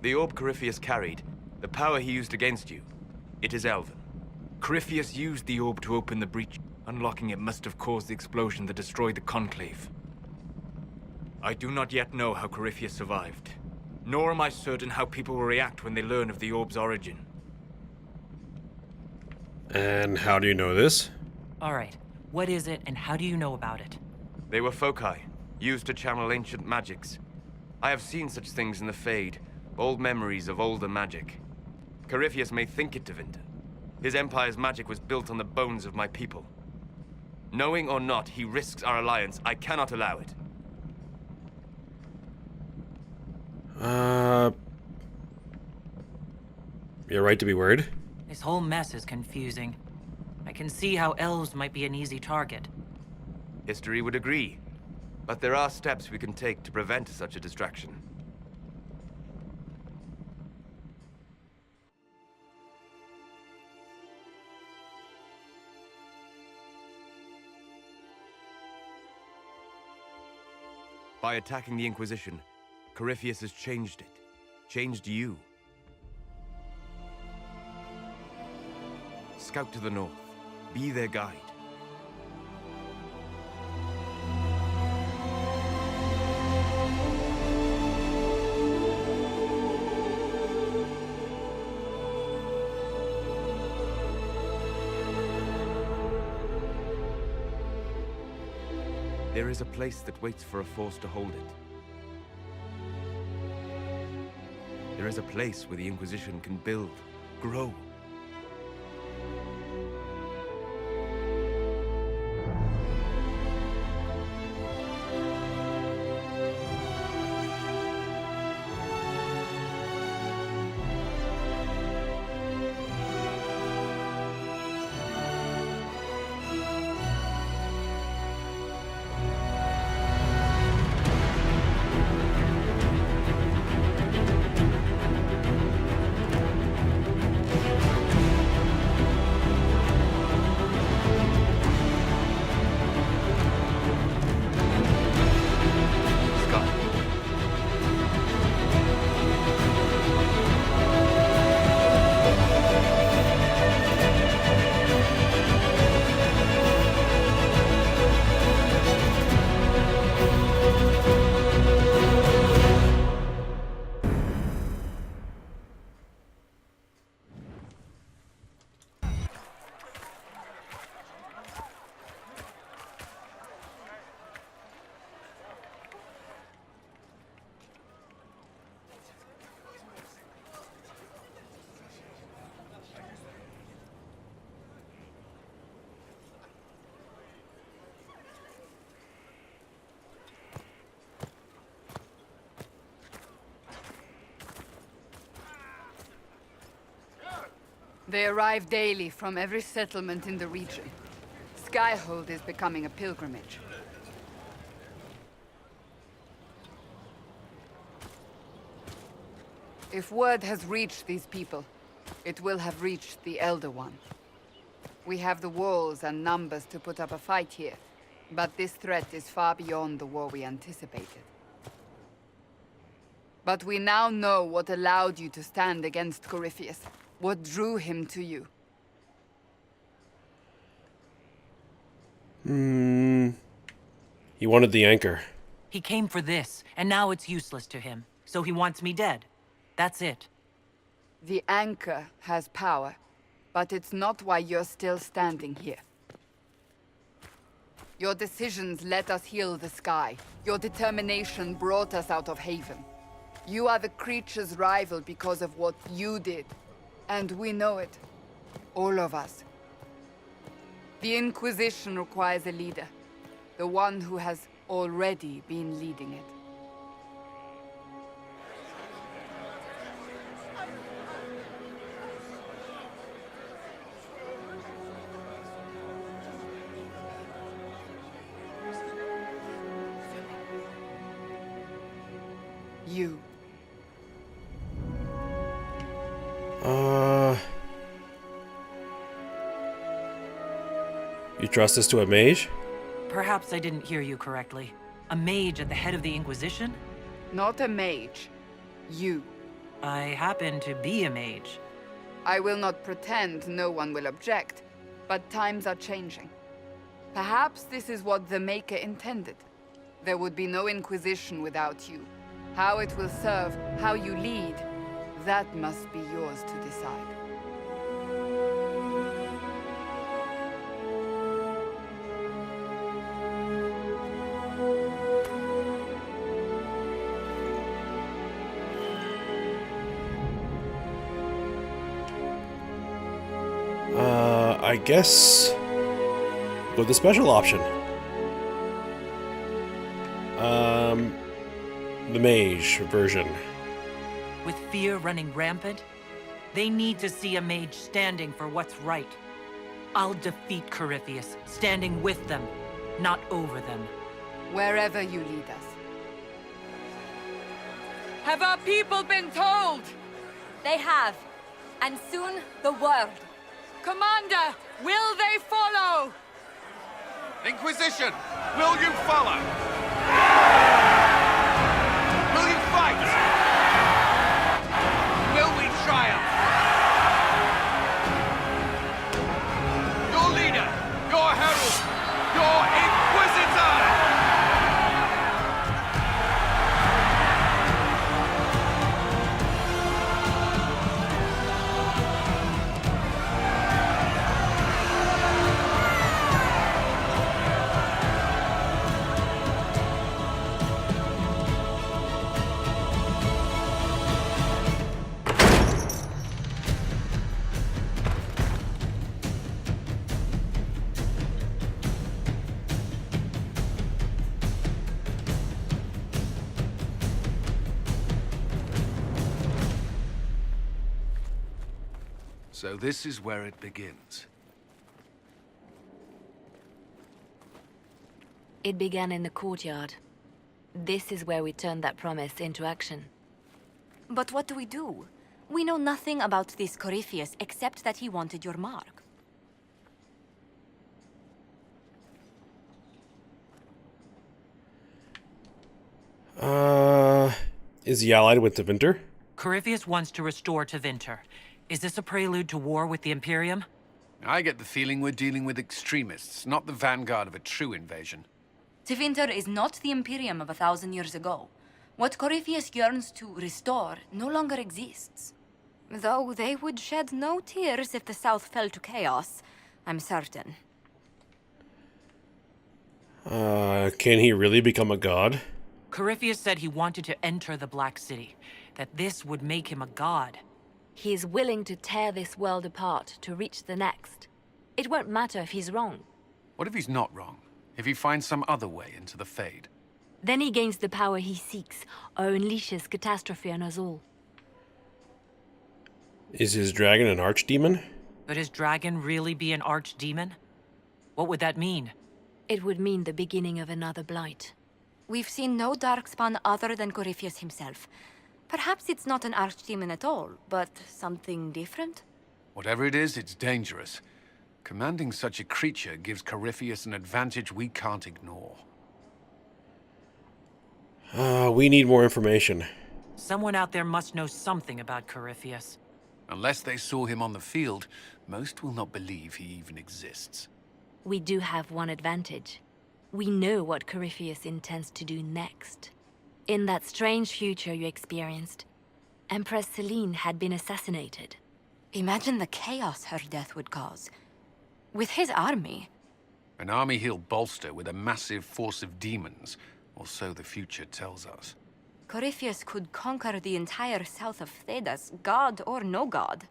The orb Corypheus carried, the power he used against you, it is Elven. Corypheus used the orb to open the breach. Unlocking it must have caused the explosion that destroyed the Conclave. I do not yet know how Corypheus survived. Nor am I certain how people will react when they learn of the orb's origin. And how do you know this? Alright, what is it and how do you know about it? They were foci, used to channel ancient magics. I have seen such things in the Fade, old memories of older magic. Corypheus may think it Tevinter. His empire's magic was built on the bones of my people. Knowing or not, he risks our alliance. I cannot allow it. You're right to be worried. This whole mess is confusing. I can see how elves might be an easy target. History would agree. But there are steps we can take to prevent such a distraction. By attacking the Inquisition, Corypheus has changed it. Changed you. Scout to the north. Be their guide. There is a place that waits for a force to hold it. There is a place where the Inquisition can build, grow. They arrive daily from every settlement in the region. Skyhold is becoming a pilgrimage. If word has reached these people, it will have reached the Elder One. We have the walls and numbers to put up a fight here, but this threat is far beyond the war we anticipated. But we now know what allowed you to stand against Corypheus. What drew him to you? He wanted the anchor. He came for this, and now it's useless to him. So he wants me dead. That's it. The anchor has power, but it's not why you're still standing here. Your decisions let us heal the sky. Your determination brought us out of Haven. You are the creature's rival because of what you did. And we know it. All of us. The Inquisition requires a leader. The one who has already been leading it. You. You trust us to a mage? Perhaps I didn't hear you correctly. A mage at the head of the Inquisition? Not a mage. You. I happen to be a mage. I will not pretend no one will object, but times are changing. Perhaps this is what the Maker intended. There would be no Inquisition without you. How it will serve, how you lead, that must be yours to decide. I guess go with the special option. The mage version. With fear running rampant, they need to see a mage standing for what's right. I'll defeat Corypheus, standing with them, not over them. Wherever you lead us. Have our people been told? They have. And soon, the world. Commander, will they follow? Inquisition, will you follow? Will you fight? Will we triumph? Your leader, your herald, your Inquisitor! So this is where it begins. It began in the courtyard. This is where we turned that promise into action. But what do we do? We know nothing about this Corypheus except that he wanted your mark. Is he allied with Tevinter? Corypheus wants to restore Tevinter. Is this a prelude to war with the Imperium? I get the feeling we're dealing with extremists, not the vanguard of a true invasion. Tevinter is not the Imperium of 1,000 years ago. What Corypheus yearns to restore no longer exists. Though they would shed no tears if the South fell to chaos, I'm certain. Can he really become a god? Corypheus said he wanted to enter the Black City, that this would make him a god. He is willing to tear this world apart to reach the next. It won't matter if he's wrong. What if he's not wrong? If he finds some other way into the Fade? Then he gains the power he seeks, or unleashes catastrophe on us all. Is his dragon an archdemon? Could his dragon really be an archdemon? What would that mean? It would mean the beginning of another blight. We've seen no darkspawn other than Corypheus himself. Perhaps it's not an archdemon at all, but something different? Whatever it is, it's dangerous. Commanding such a creature gives Corypheus an advantage we can't ignore. We need more information. Someone out there must know something about Corypheus. Unless they saw him on the field, most will not believe he even exists. We do have one advantage. We know what Corypheus intends to do next. In that strange future you experienced, Empress Selene had been assassinated. Imagine the chaos her death would cause. With his army. An army he'll bolster with a massive force of demons, or so the future tells us. Corypheus could conquer the entire south of Thedas, god or no god.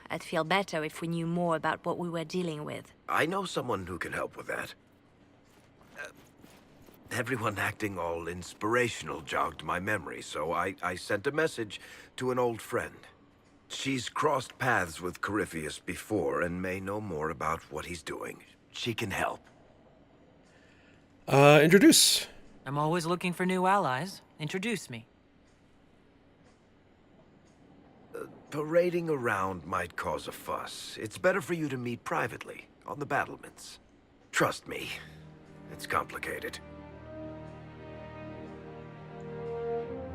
I'd feel better if we knew more about what we were dealing with. I know someone who can help with that. Everyone acting all inspirational jogged my memory, so I sent a message to an old friend. She's crossed paths with Corypheus before and may know more about what he's doing. She can help. Introduce. I'm always looking for new allies. Introduce me. Parading around might cause a fuss. It's better for you to meet privately, on the battlements. Trust me, it's complicated.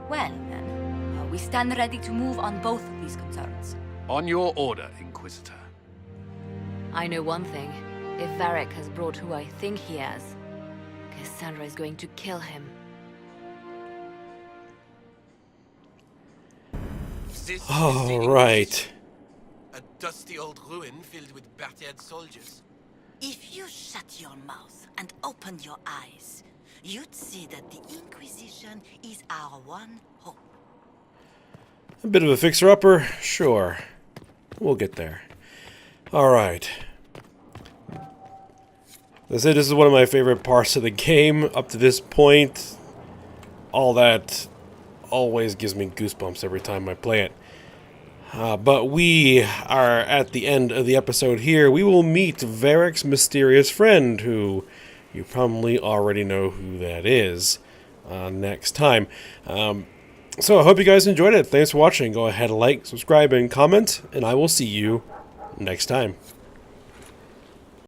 Well, then, we stand ready to move on both of these concerns. On your order, Inquisitor. I know one thing. If Varric has brought who I think he has, Cassandra is going to kill him. All right. A dusty old ruin filled with battered soldiers. If you shut your mouth and open your eyes, you'd see that the Inquisition is our one hope. A bit of a fixer-upper? Sure. We'll get there. Alright. This is one of my favorite parts of the game up to this point. All that always gives me goosebumps every time I play it. But we are at the end of the episode here. We will meet Varric's mysterious friend, who you probably already know who that is, next time. So I hope you guys enjoyed it. Thanks for watching. Go ahead and like, subscribe, and comment, and I will see you next time.